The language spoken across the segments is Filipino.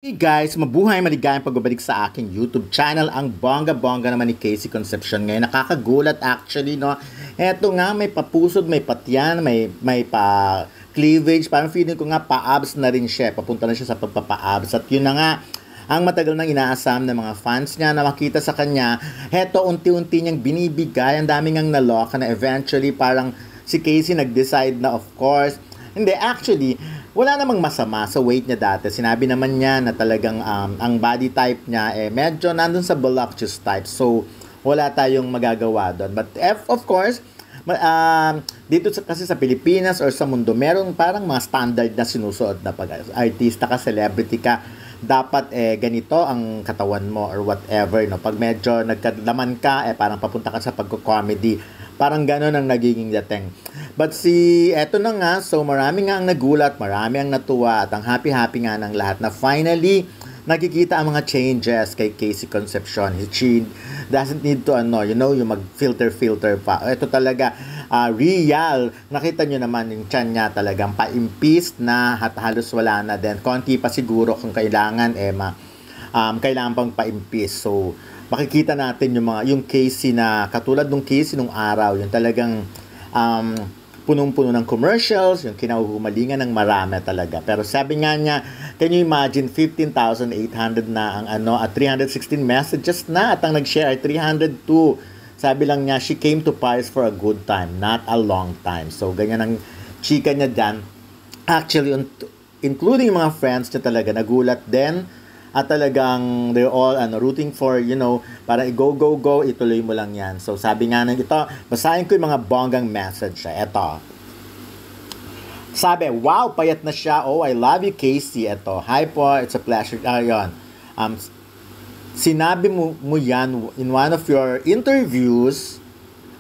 Hey guys, mabuhay, maligayang pagbabalik sa aking YouTube channel. Ang bongga-bongga naman ni Casey Concepcion ngayon. Nakakagulat actually, no? Eto nga, may papusod, may patyan, may pa-cleavage. Parang feeling ko nga pa-abs na rin siya. Papunta na siya sa pagpapa-abs. At yun na nga, ang matagal nang inaasam ng mga fans niya na makita sa kanya. Heto, unti-unti niyang binibigay. Ang daming ang naloka na eventually parang si Casey nag-decide na, of course. Hindi, actually, wala namang masama sa weight niya dati. Sinabi naman niya na talagang ang body type niya medyo nandun sa voluptuous type. So, wala tayong magagawa doon. But of course, dito kasi sa Pilipinas or sa mundo, meron parang mga standard na sinusuot na pag artista ka, celebrity ka, dapat ganito ang katawan mo or whatever. No? Pag medyo nagkalaman ka, parang papunta ka sa pagko-comedy. Parang gano'n ang nagiging dating. But eto na nga, so marami nga ang nagulat, marami ang natuwa, at ang happy-happy nga ng lahat na finally, nakikita ang mga changes kay Casey Concepcion. She doesn't need to, yung mag-filter pa. Ito talaga, real. Nakita nyo naman yung tiyan niya talagang pa-impist na at halos wala na din. Konti pa siguro kung kailangan, kailangan pang pa-impist. So, makikita natin yung Casey na katulad nung Casey nung araw, yung talagang punong-puno ng commercials, yung kinahuhumalingan ng marami talaga. Pero sabi nga niya, can you imagine 15,800 na ang at 316 messages na at ang nag-share ay 302. Sabi lang niya, she came to Paris for a good time, not a long time. So ganyan ang chika niya dyan. Actually, including mga friends niya talaga, nagulat din. At talagang they're all rooting for, para go, ituloy mo lang yan. So sabi nga nang ito, basahin ko yung mga bonggang message siya. Ito. Sabi, wow, payat na siya. Oh, I love you, Casey. Ito, hi po, it's a pleasure. Ayun. Sinabi mo yan in one of your interviews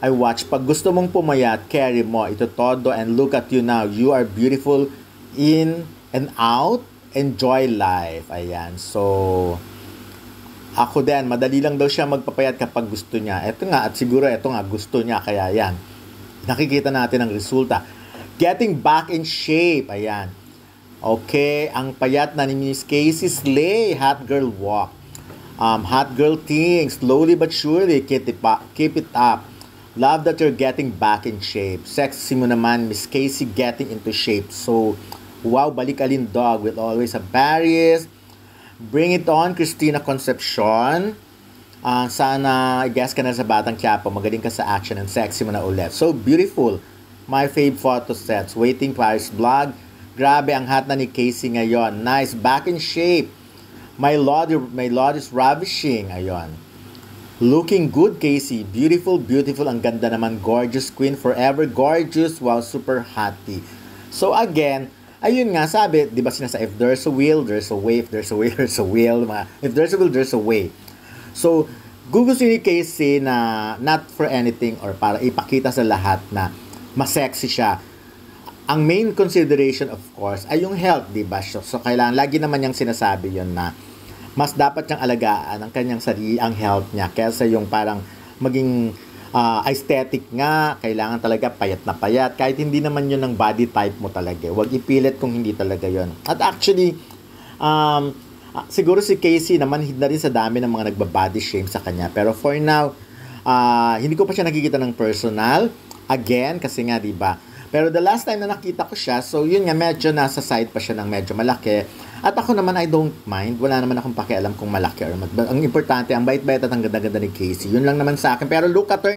I watched. Pag gusto mong pumayat, carry mo. Ito todo and look at you now. You are beautiful in and out. Enjoy life. Ayan. So, ako din, madali lang daw siya magpapayat kapag gusto niya. Ito nga, at siguro ito nga, gusto niya. Kaya yan. Nakikita natin ang resulta. Getting back in shape. Ayan. Okay. Ang payat na ni Miss Casey Slay. Hot girl walk. Hot girl thing. Slowly but surely, keep it up. Love that you're getting back in shape. Sexy mo naman, Miss Casey, getting into shape. So, wow, balik alindog will always have Paris. Bring it on, Christina Concepcion. Sana, I guess ka na sa Batang Quiapo. Magaling ka sa action and sexy mo na ulit. So beautiful. My fave photo sets. Waiting Paris vlog. Grabe, ang hot na ni Casey ngayon. Nice, back in shape. My lord is ravishing. Ayon. Looking good, Casey. Beautiful, beautiful. Ang ganda naman. Gorgeous queen. Forever gorgeous. Wow, super hotty. So again, ayun nga, sabi, di ba sinasa, if there's a will, there's a way. If there's a way, there's a will. If there's a will, there's a way. So, gugustuhin ni Casey na not for anything or para ipakita sa lahat na masexy siya. Ang main consideration, of course, ay yung health, di ba? So, kailangan, lagi naman niyang sinasabi yon na mas dapat niyang alagaan ang kanyang sarili, ang health niya, kaysa yung parang maging aesthetic nga, kailangan talaga payat na payat. Kahit hindi naman yun ang body type mo talaga. Huwag ipilit kung hindi talaga yun. At actually, siguro si Casey naman na rin sa dami ng mga nagbabody shame sa kanya. Pero for now, hindi ko pa siya nakikita ng personal. Again, kasi nga, diba? Pero the last time na nakita ko siya, so yun nga, medyo nasa side pa siya ng medyo malaki. At ako naman, I don't mind. Wala naman akong pakialam kung malaki or ang importante, ang bait-bait at ang ganda-ganda ni Casey. Yun lang naman sa akin. Pero look at her.